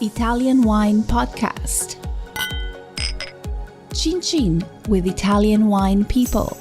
Italian Wine Podcast. Chin Chin with Italian wine people.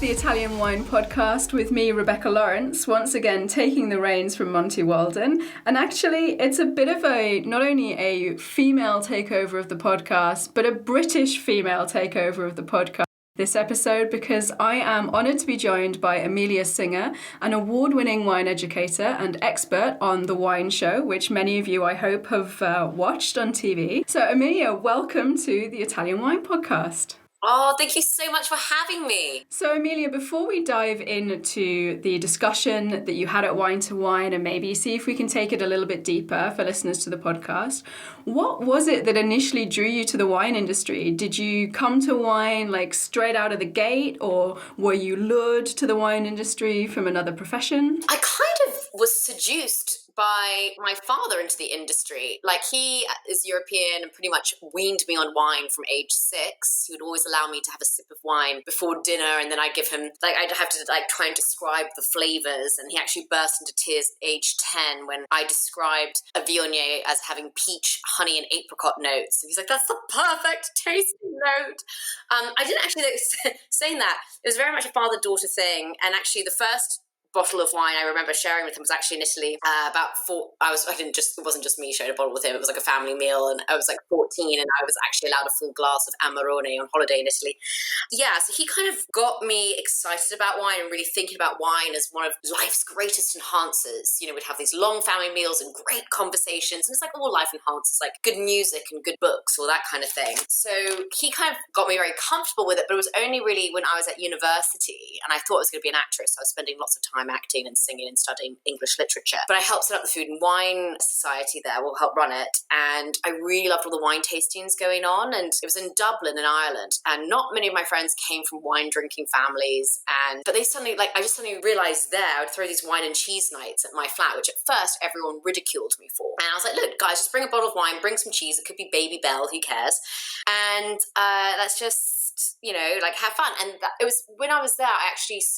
The Italian Wine Podcast with me, Rebecca Lawrence, once again taking the reins from Monty Walden. And actually, it's a bit of not only a female takeover of the podcast, but a British female takeover of the podcast this episode, because I am honoured to be joined by Amelia Singer, an award-winning wine educator and expert on The Wine Show, which many of you, I hope, have watched on TV. So, Amelia, welcome to the Italian Wine Podcast. Oh, thank you so much for having me. So, Amelia, before we dive into the discussion that you had at Wine to Wine and maybe see if we can take it a little bit deeper for listeners to the podcast, what was it that initially drew you to the wine industry? Did you come to wine like straight out of the gate, or were you lured to the wine industry from another profession? I kind of was seduced by my father into the industry. Like, he is European and pretty much weaned me on wine from age 6. He would always allow me to have a sip of wine before dinner, and then I'd give him, I'd have to try and describe the flavors, and he actually burst into tears at age 10 when I described a Viognier as having peach, honey, and apricot notes. And he's like, that's the perfect tasting note. I didn't actually, saying that, it was very much a father-daughter thing, and actually the first bottle of wine I remember sharing with him was actually in Italy. It wasn't just me sharing a bottle with him. It was like a family meal, and I was like 14, and I was actually allowed a full glass of Amarone on holiday in Italy. Yeah, so he kind of got me excited about wine and really thinking about wine as one of life's greatest enhancers. You know, we'd have these long family meals and great conversations, and it's like all life enhancers, like good music and good books, all that kind of thing. So he kind of got me very comfortable with it, but it was only really when I was at university, and I thought I was going to be an actress. So I was spending lots of time acting and singing and studying English literature. But I helped set up the Food and Wine Society there, we'll help run it. And I really loved all the wine tastings going on. And it was in Dublin in Ireland. And not many of my friends came from wine drinking families. But I just suddenly realized there, I would throw these wine and cheese nights at my flat, which at first everyone ridiculed me for. And I was like, look, guys, just bring a bottle of wine, bring some cheese. It could be Baby Bell, who cares? And let's just, have fun. And it was when I was there,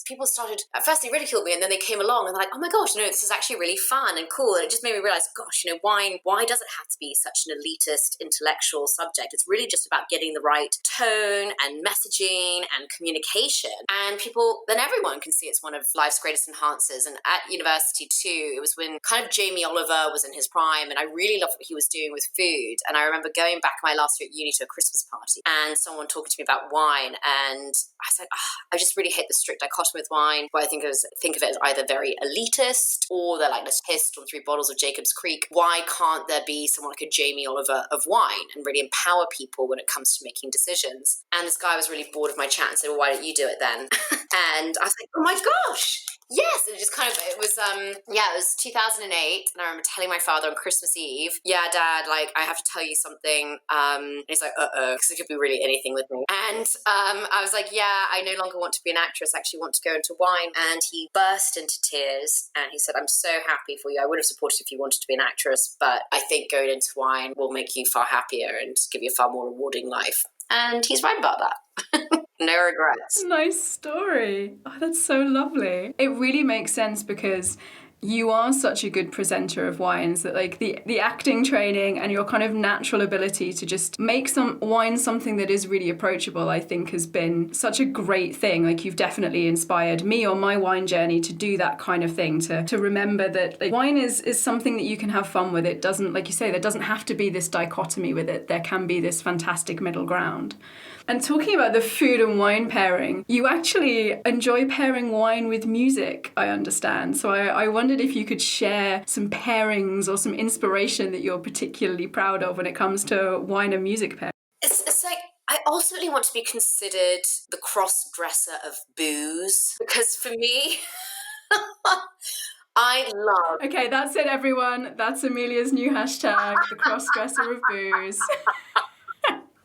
people started, at first they ridiculed me, and then they came along and they're like, oh my gosh, this is actually really fun and cool. And it just made me realize, gosh, wine, why does it have to be such an elitist intellectual subject? It's really just about getting the right tone and messaging and communication. And then everyone can see it's one of life's greatest enhancers. And at university too, it was when kind of Jamie Oliver was in his prime, and I really loved what he was doing with food. And I remember going back my last year at uni to a Christmas party, and someone talking to me about wine, and I was like, I just really hate the strict dichotomy with wine, where I think of it as either very elitist, or they're like, let's pissed on 3 bottles of Jacob's Creek. Why can't there be someone like a Jamie Oliver of wine and really empower people when it comes to making decisions? And this guy was really bored of my chat and said, well, why don't you do it then? And I was like, oh my gosh, yes. And it was 2008, and I remember telling my father on Christmas Eve, yeah, Dad, I have to tell you something. And he's like, because it could be really anything with me. And I was like, yeah, I no longer want to be an actress. I actually want to go into wine. And he burst into tears, and he said, I'm so happy for you. I would have supported if you wanted to be an actress, but I think going into wine will make you far happier and give you a far more rewarding life. And he's right about that. No regrets. Nice story. Oh, that's so lovely. It really makes sense, because you are such a good presenter of wines that the acting training and your kind of natural ability to just make some wine something that is really approachable, I think has been such a great thing. You've definitely inspired me on my wine journey to do that kind of thing, to remember that wine is something that you can have fun with. It doesn't, like you say, there doesn't have to be this dichotomy with it. There can be this fantastic middle ground. And talking about the food and wine pairing, you actually enjoy pairing wine with music, I understand. So I wondered if you could share some pairings or some inspiration that you're particularly proud of when it comes to wine and music pairing. It's like, I ultimately want to be considered the cross-dresser of booze, because for me, I love... Okay, that's it, everyone. That's Amelia's new hashtag, the cross-dresser of booze.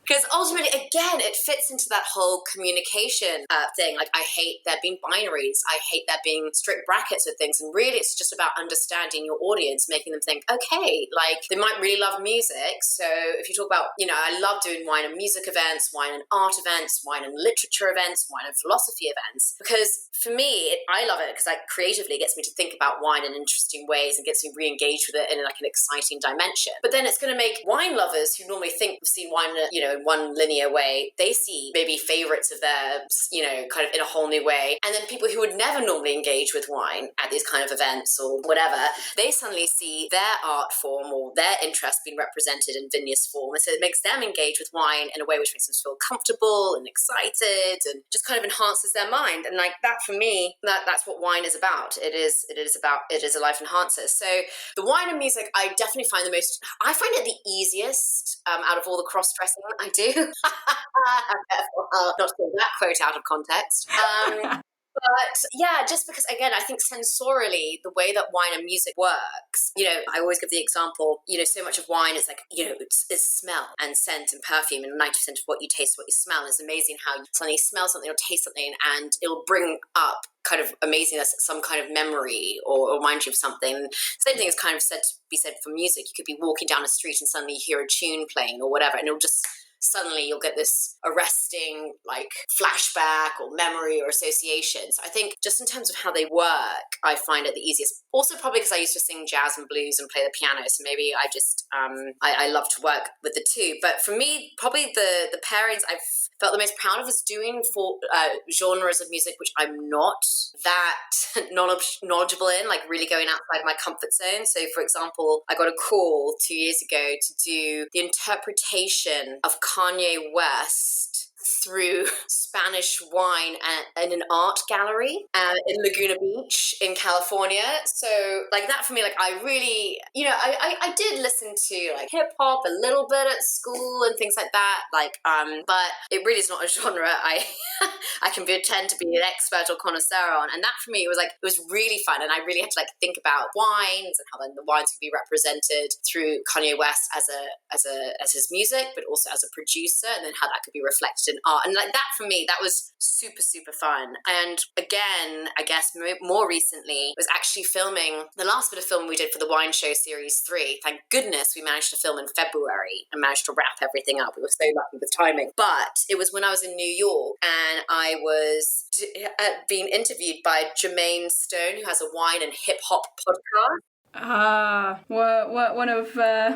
Because ultimately, again, it fits into that whole communication thing. Like, I hate there being binaries. I hate there being strict brackets with things. And really, it's just about understanding your audience, making them think, okay, like, they might really love music. So if you talk about, I love doing wine and music events, wine and art events, wine and literature events, wine and philosophy events. Because for me, I love it because creatively it gets me to think about wine in interesting ways and gets me re-engaged with it in like an exciting dimension. But then it's going to make wine lovers who normally think we've seen wine, in one linear way, they see maybe favorites of theirs, kind of in a whole new way. And then people who would never normally engage with wine at these kind of events or whatever, they suddenly see their art form or their interest being represented in vineyard form. And so it makes them engage with wine in a way which makes them feel comfortable and excited and just kind of enhances their mind. And like that, for me, that's what wine is about. It is a life enhancer. So the wine and music, I definitely find I find it the easiest out of all the cross-dressing I do. Not to pull that quote out of context. But yeah, just because, again, I think sensorially, the way that wine and music works, I always give the example, so much of wine is like, it's smell and scent and perfume, and 90% of what you taste, what you smell. And it's amazing how you suddenly smell something or taste something and it'll bring up kind of amazingness, some kind of memory or remind you of something. Same thing is kind of be said for music. You could be walking down a street and suddenly you hear a tune playing or whatever, and it'll just suddenly you'll get this arresting like flashback or memory or association. So I think just in terms of how they work, I find it the easiest. Also probably because I used to sing jazz and blues and play the piano, so maybe I just I love to work with the two. But for me, probably the pairings I've felt the most proud of is doing for genres of music which I'm not that knowledgeable in, like really going outside my comfort zone. So for example, I got a call 2 years ago to do the interpretation of Kanye West through Spanish wine in an art gallery in Laguna Beach in California. So like that for me, like I really, I did listen to like hip hop a little bit at school and things like that. Like, but it really is not a genre I can pretend to be an expert or connoisseur on. And that for me, it was really fun. And I really had to like think about wines and how then the wines could be represented through Kanye West as his music, but also as a producer, and then how that could be reflected in art. And like that for me, that was super, super fun. And again, I guess more recently was actually filming the last bit of film we did for the Wine Show Series 3. Thank goodness we managed to film in February and managed to wrap everything up. We were so lucky with timing. But it was when I was in New York and I was being interviewed by Jermaine Stone, who has a wine and hip hop podcast.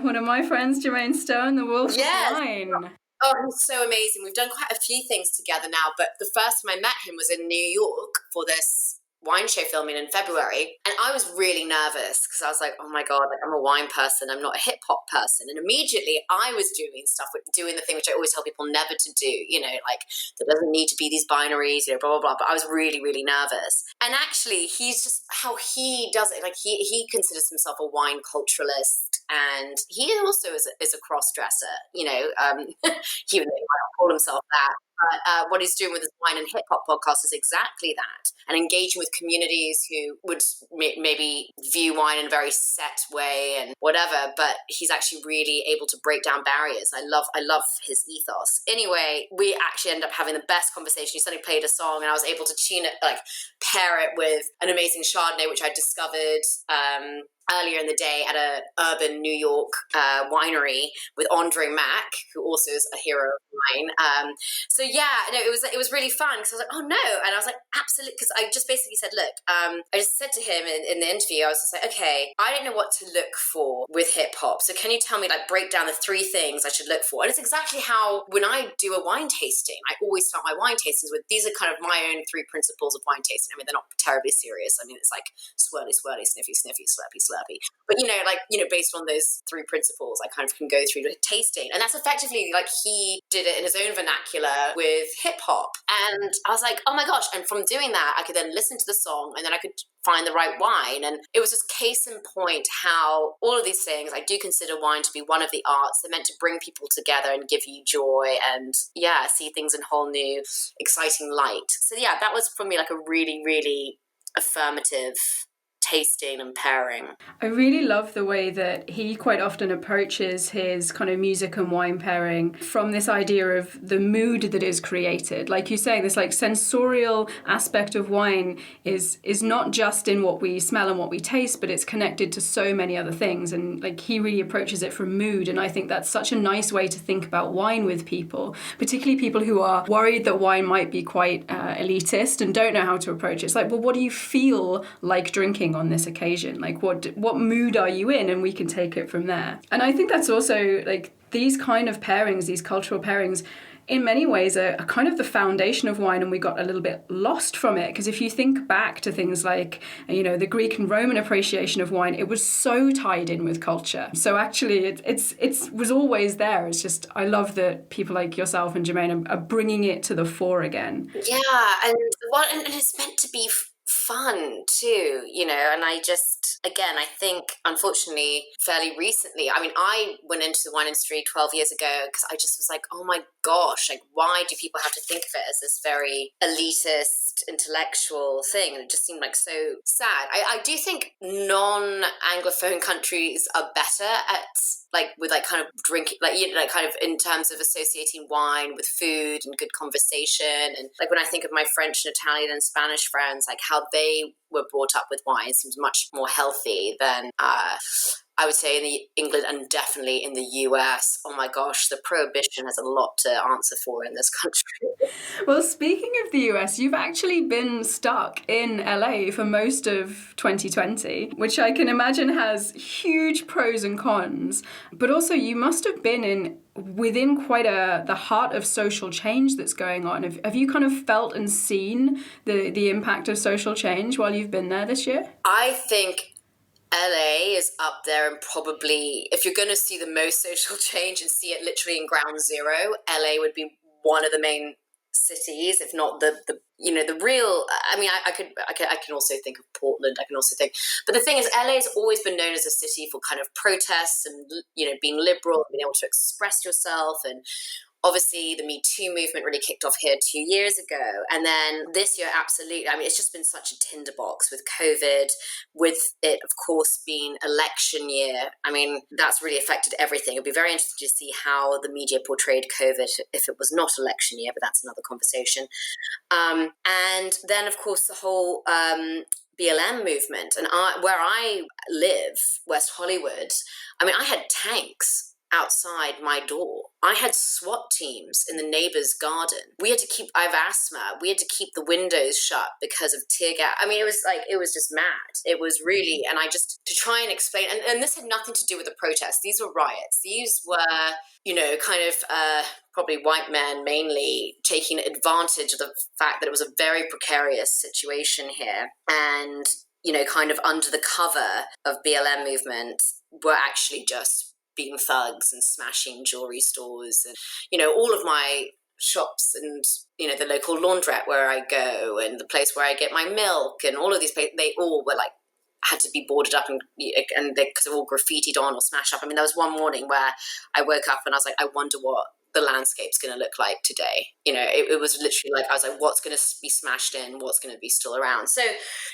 One of my friends, Jermaine Stone, the Wolf of Wine. Oh, he's so amazing. We've done quite a few things together now, but the first time I met him was in New York for this wine show filming in February. And I was really nervous because I was like, oh my God, like I'm a wine person. I'm not a hip hop person. And immediately I was doing the thing which I always tell people never to do, like there doesn't need to be these binaries, blah, blah, blah. But I was really, really nervous. And actually he's just how he does it. Like he considers himself a wine culturalist. And he also is a cross-dresser, even though he might not call himself that. But what he's doing with his wine and hip hop podcast is exactly that, and engaging with communities who would maybe view wine in a very set way and whatever. But he's actually really able to break down barriers. I love his ethos. Anyway, we actually ended up having the best conversation. He suddenly played a song, and I was able to pair it with an amazing Chardonnay which I discovered earlier in the day at a urban New York winery with Andre Mack, who also is a hero of mine. So yeah, it was really fun because I was like, oh no, and I was like, absolutely, because I just basically said, look, I just said to him in the interview, I was just like, okay, I don't know what to look for with hip hop, so can you tell me, break down the 3 things I should look for? And it's exactly how when I do a wine tasting, I always start my wine tastings with these are kind of my own 3 principles of wine tasting. I mean, they're not terribly serious. I mean, it's like swirly, swirly, sniffy, sniffy, slurpy, slurpy. But based on those 3 principles, I kind of can go through the tasting. And that's effectively like he did it in his own vernacular with hip hop. And I was like, oh my gosh. And from doing that, I could then listen to the song and then I could find the right wine. And it was just case in point how all of these things, I do consider wine to be one of the arts. They're meant to bring people together and give you joy and see things in whole new, exciting light. So yeah, that was for me like a really, really affirmative tasting and pairing. I really love the way that he quite often approaches his kind of music and wine pairing from this idea of the mood that is created. Like you say, this like sensorial aspect of wine is not just in what we smell and what we taste, but it's connected to so many other things. And like he really approaches it from mood. And I think that's such a nice way to think about wine with people, particularly people who are worried that wine might be quite elitist and don't know how to approach it. It's like, well, what do you feel like drinking on this occasion? Like what mood are you in? And we can take it from there. And I think that's also like these kind of pairings, these cultural pairings, in many ways are kind of the foundation of wine, and we got a little bit lost from it. Because if you think back to things like, you know, the Greek and Roman appreciation of wine, it was so tied in with culture. So actually it was always there. It's just, I love that people like yourself and Jermaine are bringing it to the fore again. Yeah, and it's meant to be fun too, you know, and I think unfortunately fairly recently, I mean, I went into the wine industry 12 years ago because I just was like, oh my gosh, like why do people have to think of it as this very elitist intellectual thing? And it just seemed like so sad. I do think non-Anglophone countries are better at like with like kind of drinking, like, you know, like kind of in terms of associating wine with food and good conversation. And like when I think of my French and Italian and Spanish friends, like how they were brought up with wine seems much more healthy than I would say in England and definitely in the US. Oh my gosh, the prohibition has a lot to answer for in this country. Well, speaking of the US, you've actually been stuck in LA for most of 2020, which I can imagine has huge pros and cons. But also you must have been within quite the heart of social change that's going on. Have you kind of felt and seen the impact of social change while you've been there this year? I think LA is up there, and probably if you're going to see the most social change and see it literally in ground zero, LA would be one of the main cities, if not the you know, the real. I mean, I can also think of Portland. I can also think, but the thing is, LA has always been known as a city for kind of protests and, you know, being liberal and being able to express yourself. And obviously the Me Too movement really kicked off here 2 years ago. And then this year, absolutely. I mean, it's just been such a tinderbox with COVID, with it, of course, being election year. I mean, that's really affected everything. It'd be very interesting to see how the media portrayed COVID if it was not election year, but that's another conversation. And then, of course, the whole BLM movement. And where I live, West Hollywood, I mean, I had tanks outside my door. I had SWAT teams in the neighbor's garden. We had to keep, I have asthma. We had to keep the windows shut because of tear gas. I mean, it was just mad. It was really, and I just, to try and explain, and this had nothing to do with the protests. These were riots. These were, you know, kind of probably white men mainly taking advantage of the fact that it was a very precarious situation here. And, you know, kind of under the cover of BLM movement were actually just being thugs and smashing jewelry stores and, you know, all of my shops and, you know, the local laundrette where I go and the place where I get my milk and all of these places, they all were like, had to be boarded up and they, because they're all graffitied on or smashed up. I mean, there was one morning where I woke up and I was like, I wonder what the landscape's going to look like today. You know, it was literally like, I was like, what's going to be smashed in? What's going to be still around? So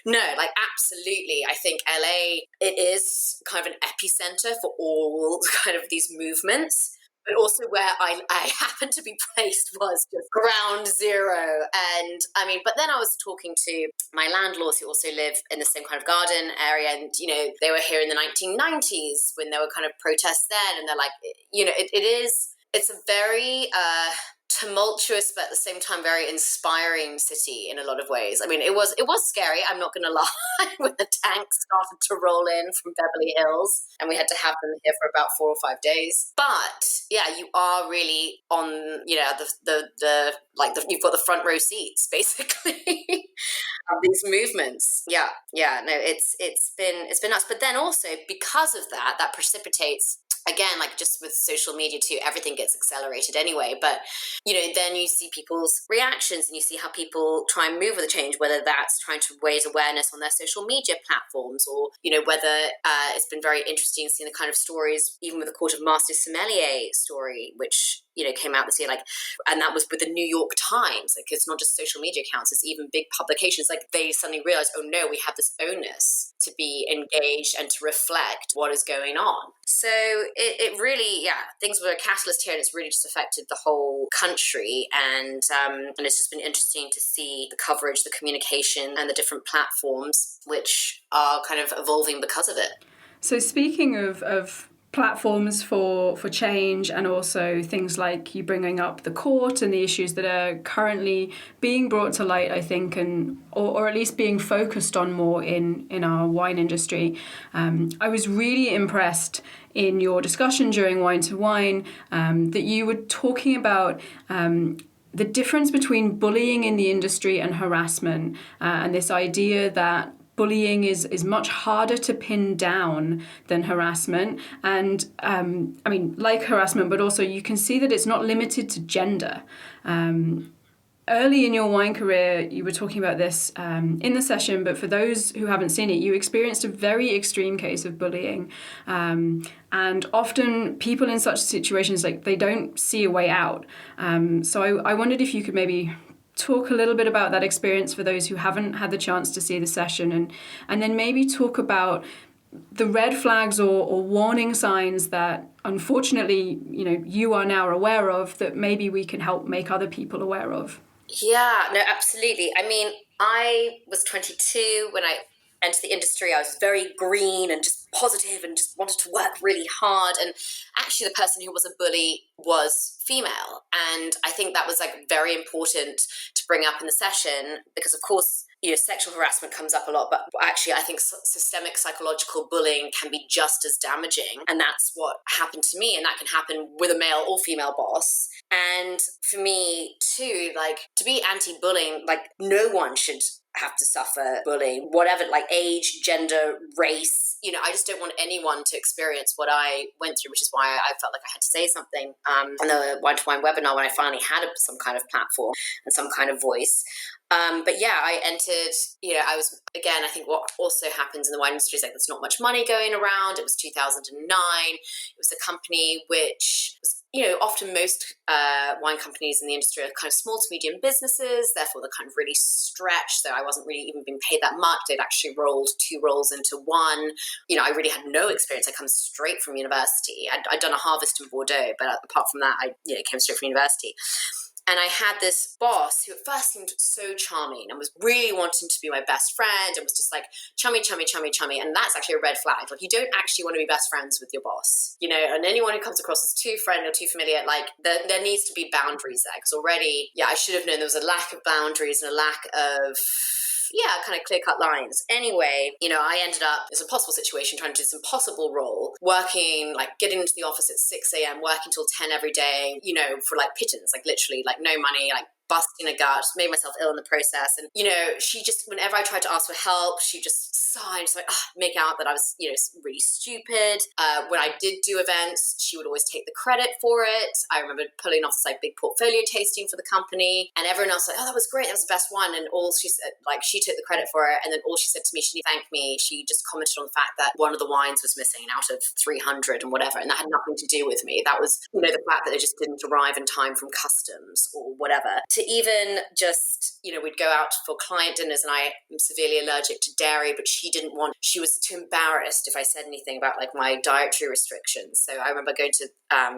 no, like absolutely. I think LA, it is kind of an epicenter for all kind of these movements. But also where I happened to be placed was just ground zero. And I mean, but then I was talking to my landlords who also live in the same kind of garden area. And, you know, they were here in the 1990s when there were kind of protests then. And they're like, you know, it's a very tumultuous, but at the same time very inspiring city in a lot of ways. I mean, it was scary, I'm not going to lie, when the tanks started to roll in from Beverly Hills and we had to have them here for about 4 or 5 days. But yeah, you are really on, you know, you've got the front row seats basically of these movements. Yeah, no, it's been nuts. But then also because of that precipitates, again, like just with social media too, everything gets accelerated anyway. But, you know, then you see people's reactions and you see how people try and move with the change, whether that's trying to raise awareness on their social media platforms or, you know, whether it's been very interesting seeing the kind of stories, even with the Court of Master Sommelier story, which came out this year, like, and that was with the New York Times. Like, it's not just social media accounts, it's even big publications. Like, they suddenly realized, oh no, we have this onus to be engaged and to reflect what is going on. So it really, things were a catalyst here, and it's really just affected the whole country. And it's just been interesting to see the coverage, the communication, and the different platforms which are kind of evolving because of it. So speaking of platforms for change, and also things like you bringing up the court and the issues that are currently being brought to light, I think, and or at least being focused on more in our wine industry. I was really impressed in your discussion during Wine to Wine that you were talking about the difference between bullying in the industry and harassment, and this idea that bullying is much harder to pin down than harassment. And like harassment, but also you can see that it's not limited to gender. Early in your wine career, you were talking about this in the session, but for those who haven't seen it, you experienced a very extreme case of bullying. And often people in such situations, like, they don't see a way out. So I wondered if you could maybe talk a little bit about that experience for those who haven't had the chance to see the session, and then maybe talk about the red flags or warning signs that unfortunately, you are now aware of, that maybe we can help make other people aware of. Yeah, no, absolutely. I mean, I was 22 when I entered the industry. I was very green and just positive and just wanted to work really hard. And actually the person who was a bully was female. And I think that was like very important to bring up in the session, because of course, sexual harassment comes up a lot, but actually I think systemic psychological bullying can be just as damaging. And that's what happened to me. And that can happen with a male or female boss. And for me too, like, to be anti-bullying, like, no one should have to suffer bullying, whatever, like age, gender, race. I just don't want anyone to experience what I went through, which is why I felt like I had to say something on the Wine to Wine webinar when I finally had some kind of platform and some kind of voice. But yeah, I entered, I was, again, I think what also happens in the wine industry is like there's not much money going around. It was 2009. It was a company which was, often most wine companies in the industry are kind of small to medium businesses, therefore they're kind of really stretched. So I wasn't really even being paid that much. They'd actually rolled 2 roles into one. I really had no experience. I come straight from university. I'd done a harvest in Bordeaux, but apart from that, I came straight from university. And I had this boss who at first seemed so charming and was really wanting to be my best friend and was just like chummy, chummy, chummy, chummy. And that's actually a red flag. Like, you don't actually want to be best friends with your boss, and anyone who comes across as too friendly or too familiar, like there needs to be boundaries there. Because already, I should have known there was a lack of boundaries and a lack of kind of clear-cut lines. Anyway, I ended up, it's a possible situation, trying to do this impossible role, working, like getting into the office at 6 a.m., working till 10 every day, for like pittance, like literally like no money, like busting a gut, made myself ill in the process. And, she just, whenever I tried to ask for help, she just sighed, just like, make out that I was, really stupid. When I did do events, she would always take the credit for it. I remember pulling off this like big portfolio tasting for the company, and everyone else like, oh, that was great, that was the best one. And all she said, like, she took the credit for it. And then all she said to me, she didn't thank me. She just commented on the fact that one of the wines was missing out of 300 and whatever. And that had nothing to do with me. That was, the fact that it just didn't arrive in time from customs or whatever. To even just, we'd go out for client dinners, and I am severely allergic to dairy, but she was too embarrassed if I said anything about like my dietary restrictions. So I remember going to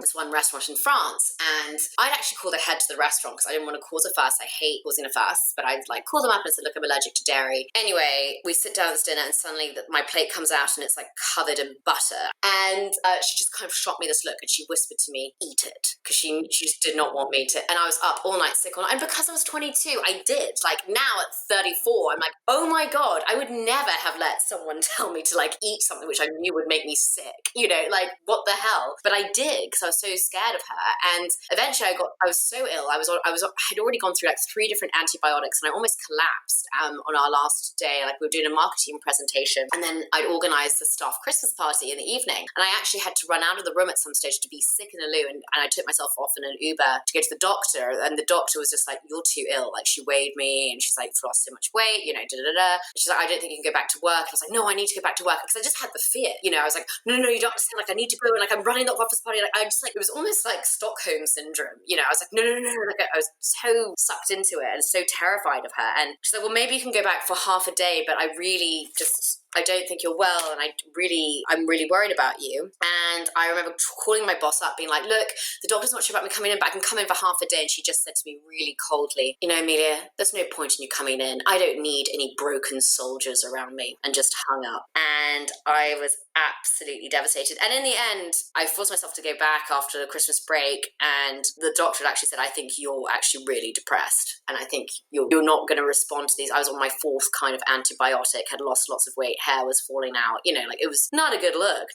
this one restaurant in France, and I'd actually call the head to the restaurant because I didn't want to cause a fuss. I hate causing a fuss, but I'd like call them up and said, look, I'm allergic to dairy. Anyway, we sit down at this dinner, and suddenly my plate comes out and it's like covered in butter. And she just kind of shot me this look, and she whispered to me, eat it, because she just did not want me to. And I was up all night sick all night. And because I was 22, I did. Like, now at 34, I'm like, oh my God, I would never have let someone tell me to like eat something which I knew would make me sick. Like, what the hell? But I did, because I was so scared of her. And eventually I was so ill. I had already gone through like 3 different antibiotics, and I almost collapsed on our last day. Like, we were doing a marketing presentation, and then I'd organized the staff Christmas party in the evening, and I actually had to run out of the room at some stage to be sick in a loo, and I took myself off in an Uber to go to the doctor, and the doctor was just like, you're too ill. Like, she weighed made me. And she's like, you've lost so much weight, you know, da-da-da. She's like, I don't think you can go back to work. And I was like, no, I need to go back to work. Because I just had the fear, you know, I was like, no, you don't understand. Like, I need to go. And like, I'm running the office party. Like, I just like, it was almost like Stockholm syndrome. You know, I was like, no. Like, I was so sucked into it and so terrified of her. And she's like, well, maybe you can go back for half a day, but I don't think you're well, and I'm really worried about you. And I remember calling my boss up, being like, look, the doctor's not sure about me coming in, but I can come in for half a day. And she just said to me really coldly, you know, Amelia, there's no point in you coming in. I don't need any broken soldiers around me, and just hung up. And I was absolutely devastated. And in the end, I forced myself to go back after the Christmas break, and the doctor had actually said, I think you're actually really depressed, and I think you're not going to respond to these. I was on my 4th kind of antibiotic, had lost lots of weight, hair was falling out, you know, like it was not a good look.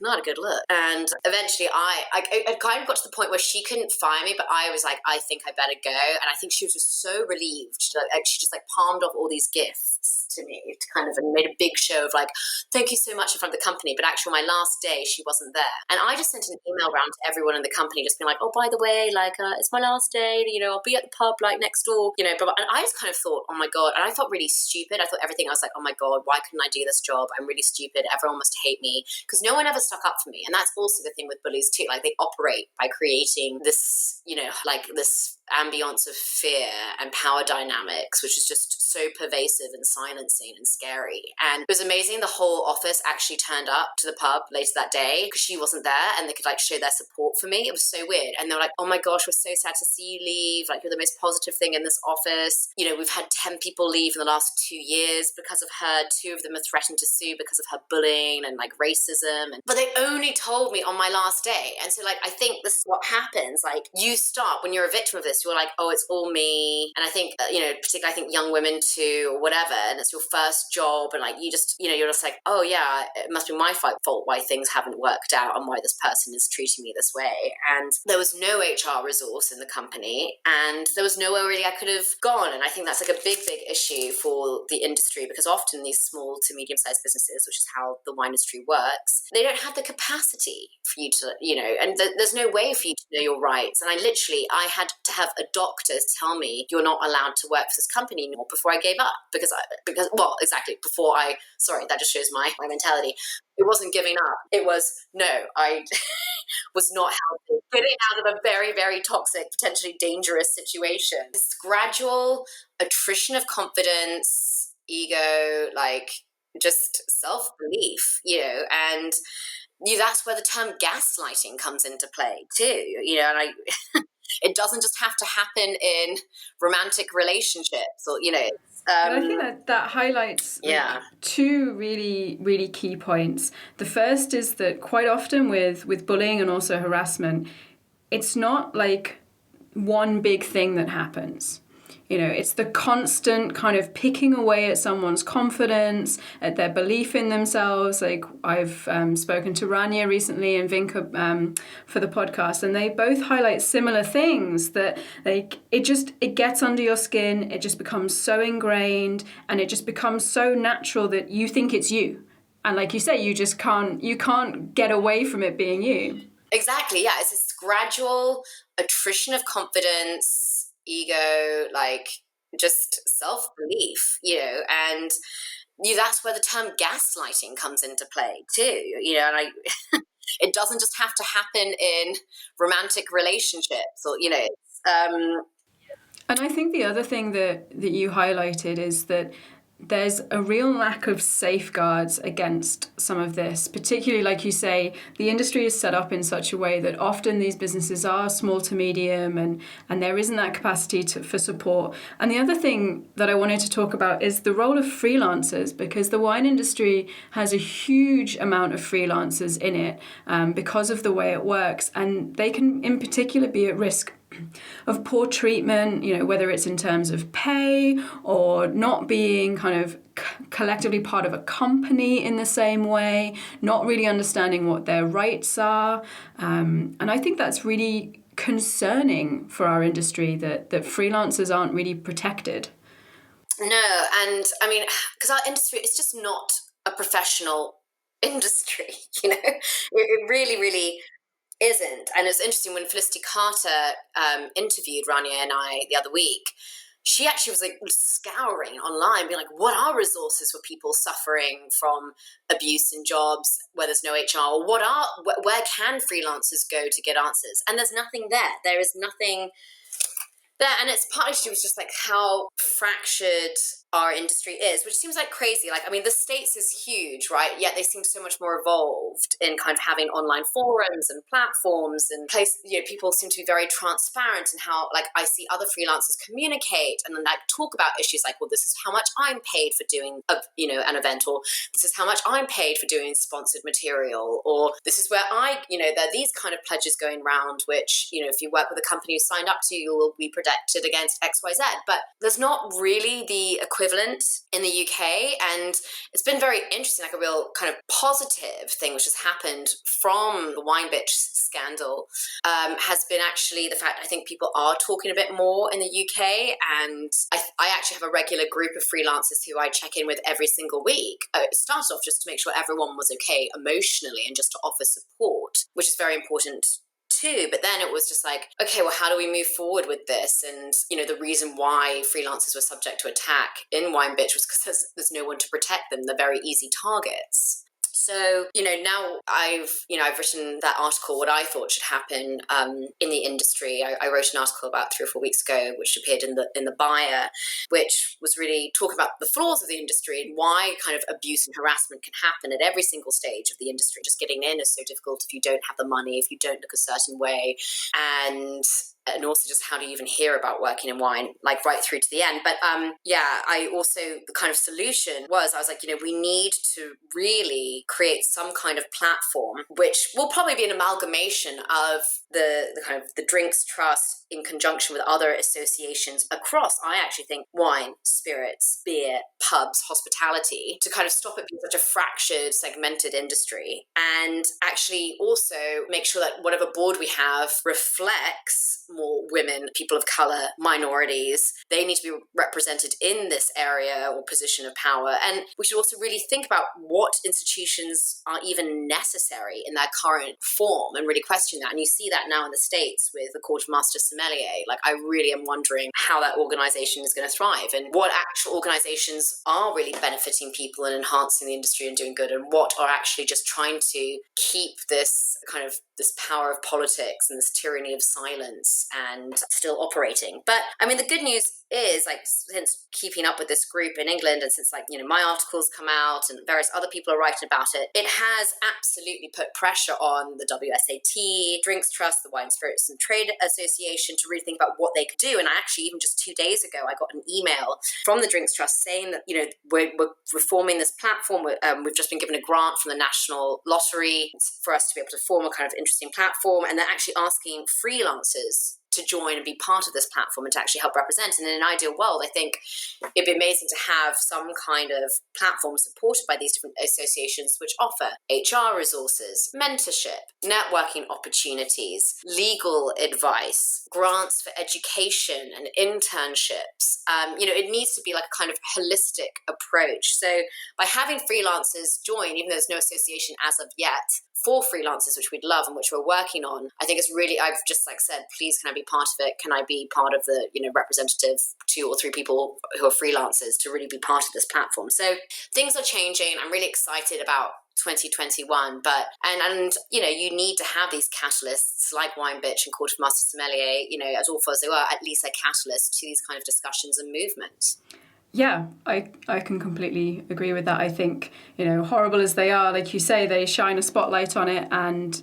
And eventually I kind of got to the point where she couldn't fire me, but I was like, I think I better go. And I think she was just so relieved. She just like palmed off all these gifts to me to kind of, and made a big show of like, thank you so much in front of the company. But actually my last day, she wasn't there. And I just sent an email around to everyone in the company, just being like, oh, by the way, like, it's my last day, you know, I'll be at the pub like next door, you know, blah, blah. And I just kind of thought, oh my God. And I felt really stupid. I thought everything, I was like, oh my God, why couldn't I do this job? I'm really stupid. Everyone must hate me, because no one ever stuck up for me. And that's also the thing with bullies too. Like, they operate by creating this, you know, like this ambience of fear and power dynamics, which is just so pervasive and silencing and scary. And it was amazing. The whole office actually turned up to the pub later that day because she wasn't there, and they could like show their support for me. It was so weird. And they were like, oh my gosh, we're so sad to see you leave. Like, you're the most positive thing in this office. You know, we've had 10 people leave in the last 2 years because of her. 2 of them are threatened to sue because of her bullying and like racism. But they only told me on my last day. And so like, I think this is what happens. Like, you start, when you're a victim of this, you're like, oh, it's all me. And I think, you know, particularly I think young women too, or whatever, and it's your first job, and like, you just, you know, you're just like, oh yeah, it must be my fault why things haven't worked out and why this person is treating me this way. And there was no HR resource in the company, and there was nowhere really I could have gone. And I think that's like a big issue for the industry, because often these small to medium-sized businesses, which is how the wine industry works, they don't have the capacity for you to, you know, and there's no way for you to know your rights. And I had to have a doctor tell me, you're not allowed to work for this company anymore, before I gave up. Sorry, that just shows my mentality. It wasn't giving up. It was, no, I was not helping. Getting out of a very, very toxic, potentially dangerous situation. This gradual attrition of confidence, ego, like just self-belief, you know, and that's where the term gaslighting comes into play too, you know, and it doesn't just have to happen in romantic relationships, or, you know. And I think that highlights like 2 really, really key points. The first is that quite often with bullying and also harassment, it's not like one big thing that happens. You know, it's the constant kind of picking away at someone's confidence, at their belief in themselves. Like, I've spoken to Rania recently and Vinka for the podcast, and they both highlight similar things, that like it gets under your skin, it just becomes so ingrained, and it just becomes so natural that you think it's you. And like you say, you can't get away from it being you. Exactly, yeah. It's this gradual attrition of confidence, ego, like just self-belief, you know, and that's where the term gaslighting comes into play too, you know. And it doesn't just have to happen in romantic relationships, or, you know. And I think the other thing that you highlighted is that there's a real lack of safeguards against some of this, particularly, like you say, the industry is set up in such a way that often these businesses are small to medium, and there isn't that capacity for support. And the other thing that I wanted to talk about is the role of freelancers, because the wine industry has a huge amount of freelancers in it because of the way it works, and they can in particular be at risk of poor treatment, you know, whether it's in terms of pay or not being kind of collectively part of a company in the same way, not really understanding what their rights are. And I think that's really concerning for our industry, that freelancers aren't really protected. No, and I mean, because our industry is just not a professional industry, you know, it really, really isn't. And it's interesting, when Felicity Carter interviewed Rania and I the other week, she actually was like scouring online, being like, what are resources for people suffering from abuse in jobs where there's no HR? Or where can freelancers go to get answers? And there's nothing there. There is nothing there. And it's partly to do with just like how fractured our industry is, which seems like crazy. Like, I mean, the States is huge, right? Yet they seem so much more evolved in kind of having online forums and platforms and people seem to be very transparent in how, like, I see other freelancers communicate and then like talk about issues like, well, this is how much I'm paid for doing an event, or this is how much I'm paid for doing sponsored material, or this is where there are these kind of pledges going around, which, if you work with a company you signed up to, you will be protected against XYZ. But there's not really the equivalent in the UK, and it's been very interesting, like a real kind of positive thing which has happened from the Wine Bitch scandal has been actually the fact I think people are talking a bit more in the UK, and I actually have a regular group of freelancers who I check in with every single week. It started off just to make sure everyone was okay emotionally and just to offer support, which is very important too. But then it was just like, okay, well, how do we move forward with this? And, the reason why freelancers were subject to attack in Wine Bitch was because there's no one to protect them. They're very easy targets. So, now I've written that article, what I thought should happen in the industry. I wrote an article about 3 or 4 weeks ago, which appeared in the Buyer, which was really talking about the flaws of the industry and why kind of abuse and harassment can happen at every single stage of the industry. Just getting in is so difficult if you don't have the money, if you don't look a certain way, and also just how do you even hear about working in wine, like right through to the end. But I also, the kind of solution was, I was like, we need to really create some kind of platform, which will probably be an amalgamation of the kind of the Drinks Trust in conjunction with other associations across, I actually think, wine, spirits, beer, pubs, hospitality, to kind of stop it being such a fractured, segmented industry, and actually also make sure that whatever board we have reflects more women, people of color, minorities. They need to be represented in this area or position of power. And we should also really think about what institutions are even necessary in their current form and really question that. And you see that now in the States with the Court of Master Sommelier. Like, I really am wondering how that organization is going to thrive and what actual organizations are really benefiting people and enhancing the industry and doing good, and what are actually just trying to keep this kind of this power of politics and this tyranny of silence and still operating. But I mean, the good news is, like, since keeping up with this group in England and since, like, my articles come out and various other people are writing about it, it has absolutely put pressure on the WSAT, Drinks Trust, the Wine, Spirits and Trade Association to really think about what they could do. And actually, even just 2 days ago, I got an email from the Drinks Trust saying that, we're reforming this platform. We've just been given a grant from the National Lottery for us to be able to form a kind of interesting platform, and they're actually asking freelancers to join and be part of this platform and to actually help represent. And in an ideal world, I think it'd be amazing to have some kind of platform supported by these different associations which offer HR resources, mentorship, networking opportunities, legal advice, grants for education and internships. It needs to be like a kind of holistic approach. So by having freelancers join, even though there's no association as of yet, for freelancers, which we'd love and which we're working on, I think it's really, I've just said, please, can I be part of it? Can I be part of the, representative 2 or 3 people who are freelancers to really be part of this platform? So things are changing. I'm really excited about 2021, but you need to have these catalysts like Wine Bitch and Court of Master Sommelier, as awful as they were, at least a catalyst to these kind of discussions and movements. Yeah, I can completely agree with that. I think, horrible as they are, like you say, they shine a spotlight on it and,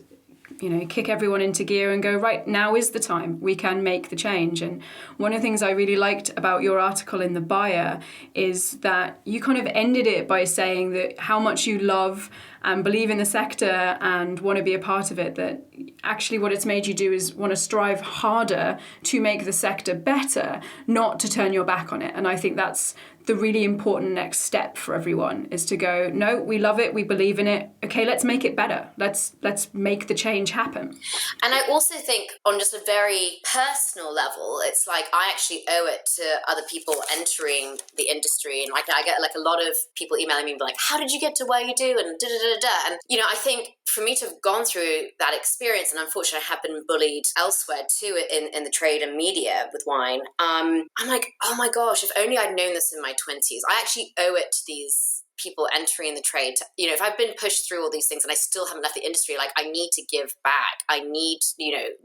kick everyone into gear and go, right, now is the time. We can make the change. And one of the things I really liked about your article in the Buyer is that you kind of ended it by saying that how much you love and believe in the sector and want to be a part of it, that actually what it's made you do is want to strive harder to make the sector better, not to turn your back on it. And I think that's the really important next step for everyone, is to go, no, we love it, we believe in it. Okay, let's make it better. Let's make the change happen. And I also think on just a very personal level, it's like I actually owe it to other people entering the industry. And I get a lot of people emailing me like, how did you get to where you do? And da-da-da. And, I think for me to have gone through that experience, and unfortunately I have been bullied elsewhere too in the trade and media with wine, I'm like, oh my gosh, if only I'd known this in my 20s. I actually owe it to these people entering the trade. If I've been pushed through all these things and I still haven't left the industry, like, I need to give back. I need,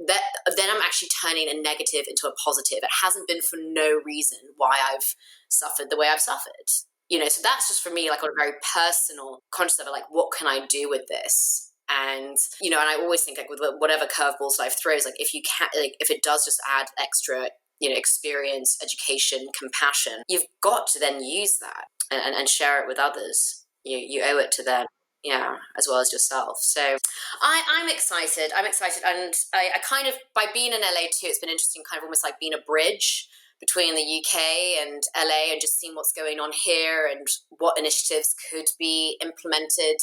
that then I'm actually turning a negative into a positive. It hasn't been for no reason why I've suffered the way I've suffered. So that's just for me, like, on a very personal conscious level, like, what can I do with this? And, and I always think, like, with whatever curveballs life throws, like, if you can, like, if it does just add extra, experience, education, compassion, you've got to then use that and share it with others. You owe it to them, as well as yourself. So I'm excited. And I kind of, by being in LA too, it's been interesting, kind of almost like being a bridge between the UK and LA, and just seeing what's going on here and what initiatives could be implemented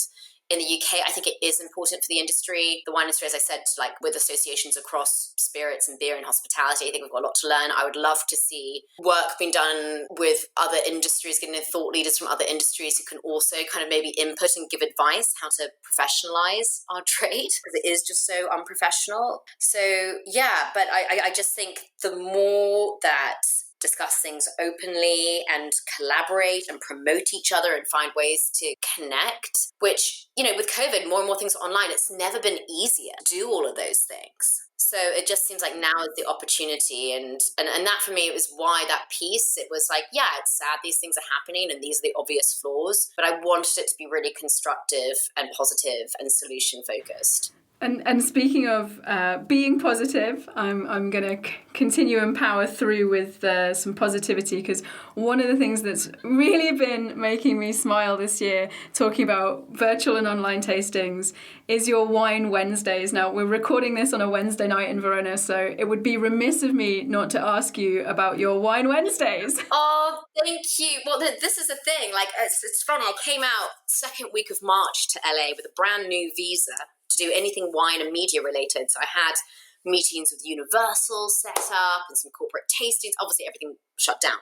in the UK. I think it is important for the industry, the wine industry, as I said, like, with associations across spirits and beer and hospitality. I think we've got a lot to learn. I would love to see work being done with other industries, getting in thought leaders from other industries who can also kind of maybe input and give advice how to professionalize our trade, because it is just so unprofessional. So yeah, but I just think the more that discuss things openly and collaborate and promote each other and find ways to connect, which, with COVID, more and more things are online. It's never been easier to do all of those things. So it just seems like now is the opportunity. And that for me, it was why that piece, it was like, yeah, it's sad these things are happening and these are the obvious flaws, but I wanted it to be really constructive and positive and solution focused. And speaking of being positive, I'm going to continue and power through with some positivity, because one of the things that's really been making me smile this year, talking about virtual and online tastings, is your Wine Wednesdays. Now, we're recording this on a Wednesday night in Verona, so it would be remiss of me not to ask you about your Wine Wednesdays. Oh, thank you. Well, this is the thing. Like, it's funny. I came out second week of March to LA with a brand new visa to do anything wine and media related. So I had meetings with Universal set up and some corporate tastings. Obviously, everything shut down.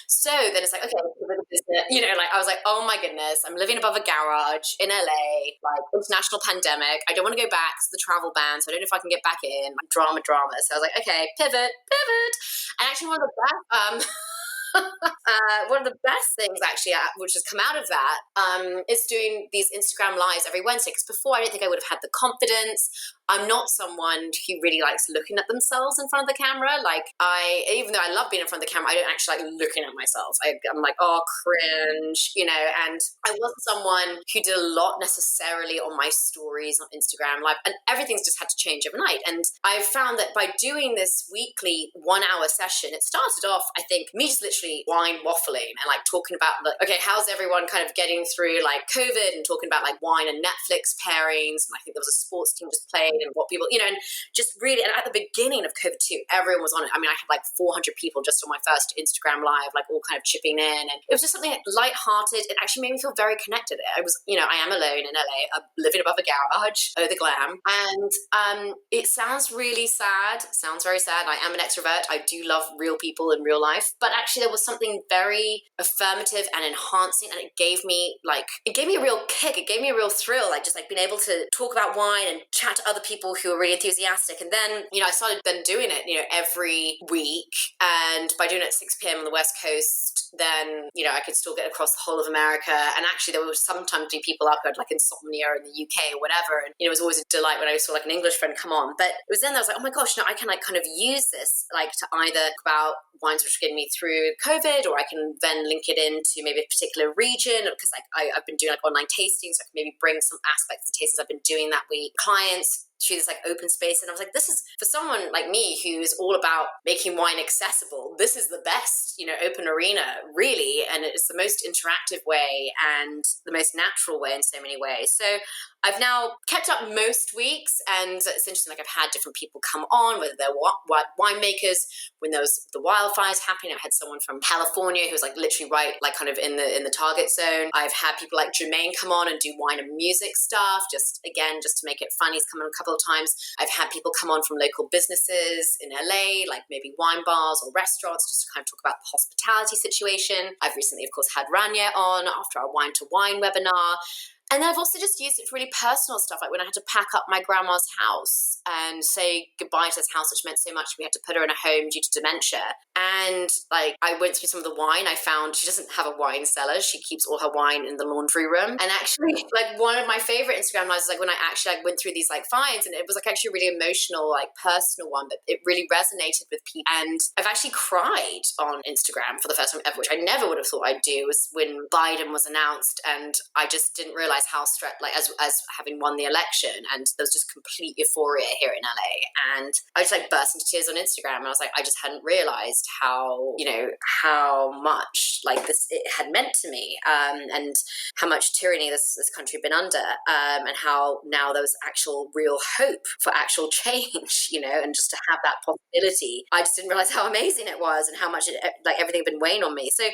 So then it's like, okay, like, I was like, oh my goodness, I'm living above a garage in LA, like, international pandemic. I don't want to go back to the travel ban, so I don't know if I can get back in. Like, drama. So I was like, okay, pivot. And actually, one of the best, one of the best things actually, which has come out of that, is doing these Instagram lives every Wednesday. Because before, I didn't think I would have had the confidence. I'm not someone who really likes looking at themselves in front of the camera. Like, even though I love being in front of the camera, I don't actually like looking at myself. I'm like, oh, cringe, and I wasn't someone who did a lot necessarily on my stories on Instagram Live, and everything's just had to change overnight. And I've found that by doing this weekly 1 hour session, it started off, I think, me just literally wine waffling and like talking about, like, okay, how's everyone kind of getting through like COVID, and talking about like wine and Netflix pairings. And I think there was a sports team just playing, and what people, and just really, and at the beginning of COVID too, everyone was on it. I mean, I had like 400 people just on my first Instagram Live, like all kind of chipping in, and it was just something lighthearted. It actually made me feel very connected. I was, I am alone in LA, living above a garage, oh the glam, and it sounds really sad, sounds very sad. I am an extrovert. I do love real people in real life, but actually there was something very affirmative and enhancing, and it gave me a real kick. It gave me a real thrill, like just like being able to talk about wine and chat to other people who are really enthusiastic. And then, I started then doing it, every week. And by doing it at 6 p.m. on the West Coast, then, I could still get across the whole of America. And actually there were sometimes people up who had like insomnia in the UK or whatever. And, it was always a delight when I saw like an English friend come on. But it was then that I was like, oh my gosh, I can like kind of use this like to either talk about wines which are getting me through COVID, or I can then link it into maybe a particular region, because like I've been doing like online tastings, so I can maybe bring some aspects of the tastings I've been doing that week, clients, through this like open space. And I was like, this is for someone like me who's all about making wine accessible, this is the best, open arena really. And it's the most interactive way and the most natural way in so many ways. So I've now kept up most weeks, and it's interesting, like I've had different people come on, whether they're winemakers. When there was the wildfires happening, I had someone from California who was like literally right, like kind of in the target zone. I've had people like Jermaine come on and do wine and music stuff, just to make it fun. He's come on a couple of times. I've had people come on from local businesses in LA, like maybe wine bars or restaurants, just to kind of talk about the hospitality situation. I've recently, of course, had Rania on after our Wine to Wine webinar. And then I've also just used it for really personal stuff, like when I had to pack up my grandma's house and say goodbye to this house, which meant so much. We had to put her in a home due to dementia. And like I went through some of the wine. I found she doesn't have a wine cellar. She keeps all her wine in the laundry room. And actually, like one of my favorite Instagram lives is like when I actually like went through these like finds, and it was like actually a really emotional, like personal one, but it really resonated with people. And I've actually cried on Instagram for the first time ever, which I never would have thought I'd do, was when Biden was announced, and I just didn't realize how stressed, like as having won the election, and there was just complete euphoria here in LA, and I just like burst into tears on Instagram, and I was like, I just hadn't realized how, you know, how much like this it had meant to me, and how much tyranny this country had been under, and how now there was actual real hope for actual change, you know, and just to have that possibility. I just didn't realize how amazing it was and how much it, like everything had been weighing on me. So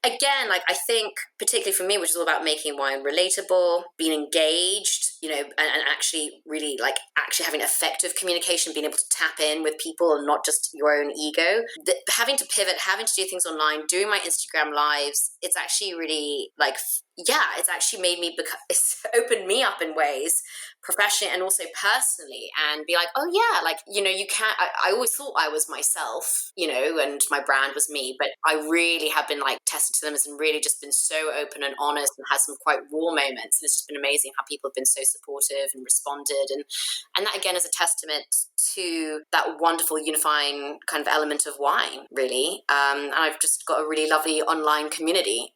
again, like I think particularly for me, which is all about making wine relatable, being engaged, you know, and actually really like actually having effective communication, being able to tap in with people and not just your own ego. Having to pivot, having to do things online, doing my Instagram lives, it's actually really like, yeah, it's actually made me it's opened me up in ways professionally and also personally, and be like, oh yeah, like, you know, you can't, I always thought I was myself, you know, and my brand was me, but I really have been like tested to them and really just been so open and honest and had some quite raw moments. And it's just been amazing how people have been so supportive and responded. And that again is a testament to that wonderful unifying kind of element of wine, really. And I've just got a really lovely online community,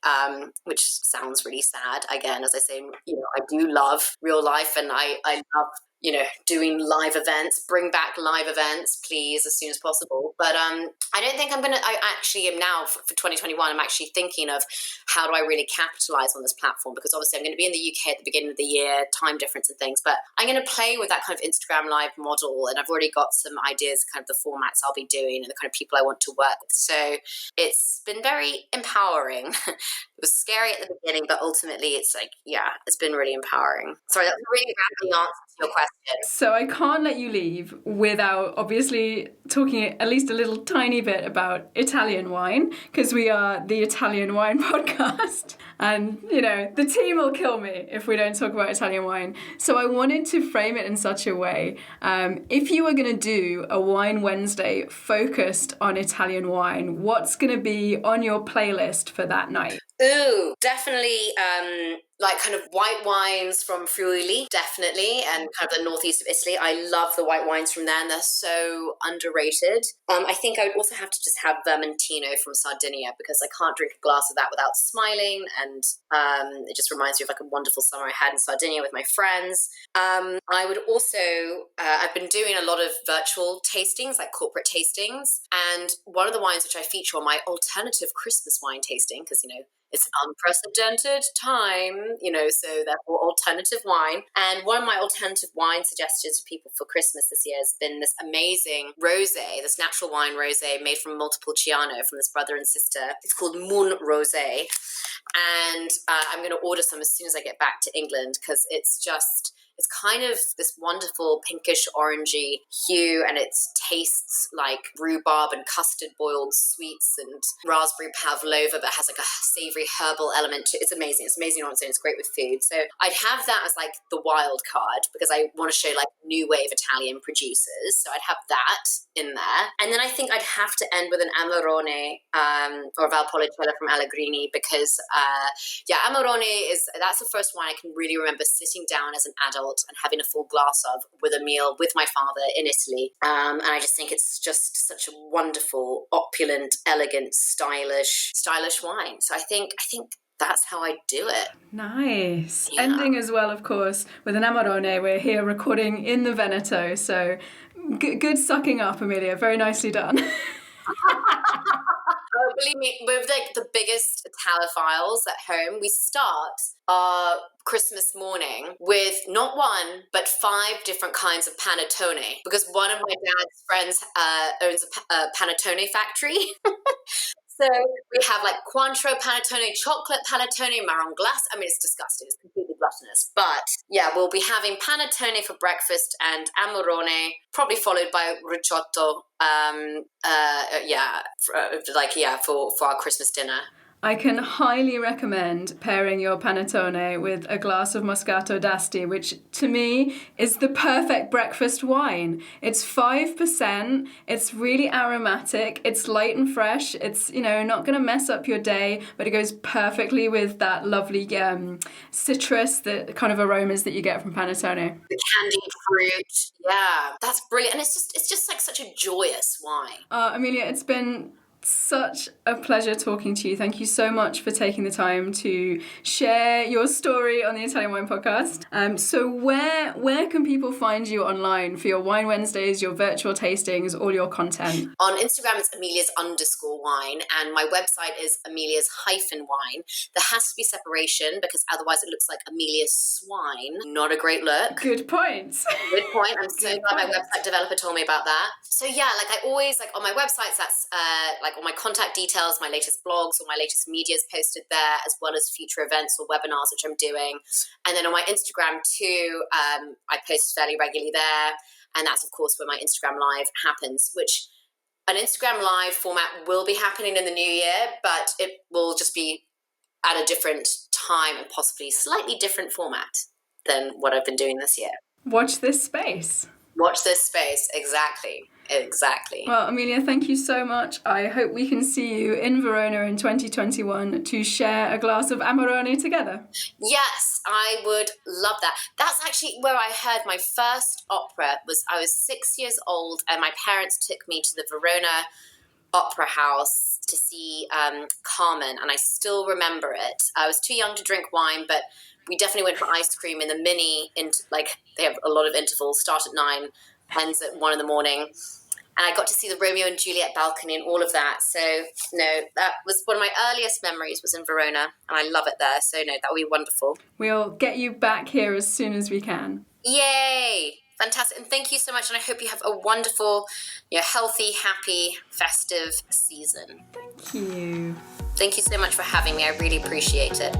which sounds really sad. Again, as I say, you know, I do love real life, and I love, you know, doing live events. Bring back live events, please, as soon as possible. But I don't think I actually am now for 2021, I'm actually thinking of how do I really capitalize on this platform, because obviously I'm going to be in the UK at the beginning of the year, time difference and things, but I'm going to play with that kind of Instagram live model, and I've already got some ideas, kind of the formats I'll be doing and the kind of people I want to work with. So it's been very empowering. It was scary at the beginning, but ultimately it's like, yeah, it's been really empowering. Sorry, that's a really rambling answer to your question. So I can't let you leave without obviously talking at least a little tiny bit about Italian wine, because we are the Italian Wine Podcast. And, you know, the team will kill me if we don't talk about Italian wine. So I wanted to frame it in such a way. If you were going to do a Wine Wednesday focused on Italian wine, what's going to be on your playlist for that night? Ooh, definitely like kind of white wines from Friuli, definitely, and kind of the northeast of Italy. I love the white wines from there, and they're so underrated. I think I would also have to just have Vermentino from Sardinia, because I can't drink a glass of that without smiling, and it just reminds me of like a wonderful summer I had in Sardinia with my friends. I would also, I've been doing a lot of virtual tastings, like corporate tastings, and one of the wines which I feature on my alternative Christmas wine tasting, because, you know, it's an unprecedented time, you know, so therefore alternative wine. And one of my alternative wine suggestions for people for Christmas this year has been this amazing rosé, this natural wine rosé made from Montepulciano, from this brother and sister. It's called Moon Rosé. And I'm going to order some as soon as I get back to England, because it's kind of this wonderful pinkish orangey hue, and it tastes like rhubarb and custard boiled sweets and raspberry pavlova, but has like a savory herbal element to it. It's amazing. It's amazing on its own. It's great with food. So I'd have that as like the wild card, because I want to show like new wave Italian producers. So I'd have that in there. And then I think I'd have to end with an Amarone or Valpolicella from Allegrini, because Amarone that's the first wine I can really remember sitting down as an adult and having a full glass of with a meal with my father in Italy. And I just think it's just such a wonderful, opulent, elegant, stylish wine. So I think that's how I do it. Nice. Yeah. Ending as well, of course, with an Amarone. We're here recording in the Veneto, so good sucking up, Amelia. Very nicely done. Oh, believe me, we're like the biggest Italophiles at home. We start our Christmas morning with not one, but 5 different kinds of panettone, because one of my dad's friends owns a panettone factory. So we have like Cointreau panettone, chocolate panettone, marron glace. I mean, it's disgusting. It's completely gluttonous. But yeah, we'll be having panettone for breakfast and Amarone, probably followed by ricciotto. For our Christmas dinner. I can highly recommend pairing your panettone with a glass of Moscato d'Asti, which to me is the perfect breakfast wine. It's 5%, it's really aromatic, it's light and fresh, it's, not going to mess up your day, but it goes perfectly with that lovely citrus, the kind of aromas that you get from panettone. The candied fruit. Yeah, that's brilliant. And it's just like such a joyous wine. Amelia, it's been such a pleasure talking to you. Thank you so much for taking the time to share your story on the Italian Wine Podcast. So where can people find you online for your Wine Wednesdays, your virtual tastings, all your content? On Instagram, it's Amelia's_wine, and my website is Amelia's-wine. There has to be separation because otherwise it looks like Amelia's swine. Not a great look. Good point. Good point. I'm so glad my website developer told me about that. So yeah, I always, on my websites, that's all my contact details, my latest blogs, or my latest media is posted there, as well as future events or webinars, which I'm doing. And then on my Instagram too, I post fairly regularly there. And that's, of course, where my Instagram Live happens, which an Instagram Live format will be happening in the new year, but it will just be at a different time and possibly slightly different format than what I've been doing this year. Watch this space. Watch this space. Exactly. Well, Amelia, thank you so much. I hope we can see you in Verona in 2021 to share a glass of Amarone together. Yes, I would love that. That's actually where I heard my first opera. I was 6 years old, and my parents took me to the Verona Opera House to see Carmen, and I still remember it. I was too young to drink wine, but we definitely went for ice cream in the mini. They have a lot of intervals. Start at 9, ends at 1 a.m. And I got to see the Romeo and Juliet balcony and all of that. So, that was one of my earliest memories was in Verona, and I love it there. So, that would be wonderful. We'll get you back here as soon as we can. Yay! Fantastic. And thank you so much. And I hope you have a wonderful, healthy, happy, festive season. Thank you. Thank you so much for having me. I really appreciate it.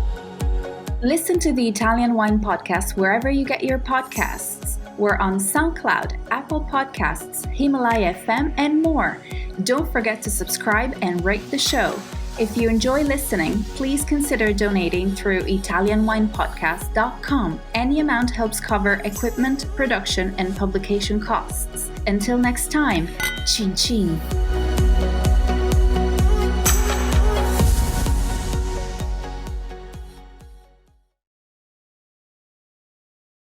Listen to the Italian Wine Podcast wherever you get your podcasts. We're on SoundCloud, Apple Podcasts, Himalaya FM, and more. Don't forget to subscribe and rate the show. If you enjoy listening, please consider donating through ItalianWinePodcast.com. Any amount helps cover equipment, production, and publication costs. Until next time, cin cin.